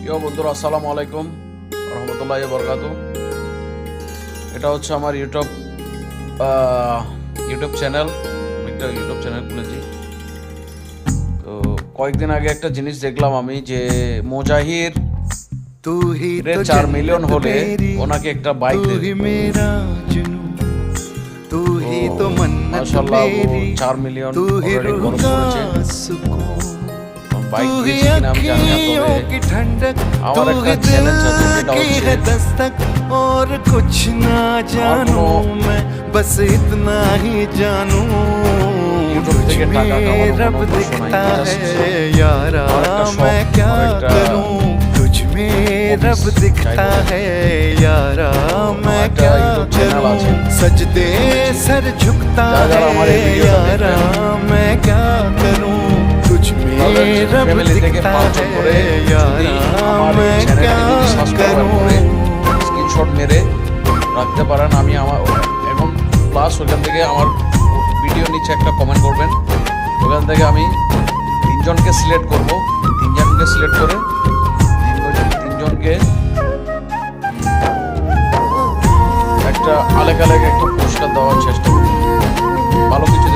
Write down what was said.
প্রিয় বন্ধুরা, আসসালামু আলাইকুম রহমতুল্লাহি ওয়া বারাকাতুহু। এটা হচ্ছে আমার ইউটিউব চ্যানেল। একটা ইউটিউব চ্যানেল খুলেছি। তো কয়েকদিন আগে একটা জিনিস দেখলাম আমি, যে মুজাহির 4 মিলিয়ন হলে ওনাকে একটা বাইক দেবে। তো মাশাআল্লাহ, 4 মিলিয়ন অলরেডি খরচ করেছে। বাইক দিয়েছে কিনা আমি জানি না, তবে আমার একটা চ্যালেঞ্জ আছে, সেটা হচ্ছে और कुछ ना जानू मैं बस इतना ही जानू यूट्यूब থেকে টাকা কামানোর रब কোনো উদ্দেশ্য दिखता নাই। है यारा मैं क्या करूं तुझ में रब दिखता है यारा मैं क्या करूं सजदे सर झुकता है यारा मैं क्या करूं तुझ में रब दिखता है यारा मैं क्या करूं স্ক্রিনশট মেরে রাখতে পারেন। আমি আমার এবং প্লাস ওখান থেকে আমার ভিডিও নিচে একটা কমেন্ট করবেন। ওখান থেকে আমি তিনজনকে সিলেক্ট করব। তিনজনকে সিলেক্ট করে তিনজনকে একটা আলাদা আলাদা একটা পুরস্কার দেওয়ার চেষ্টা করব। ভালো কিছু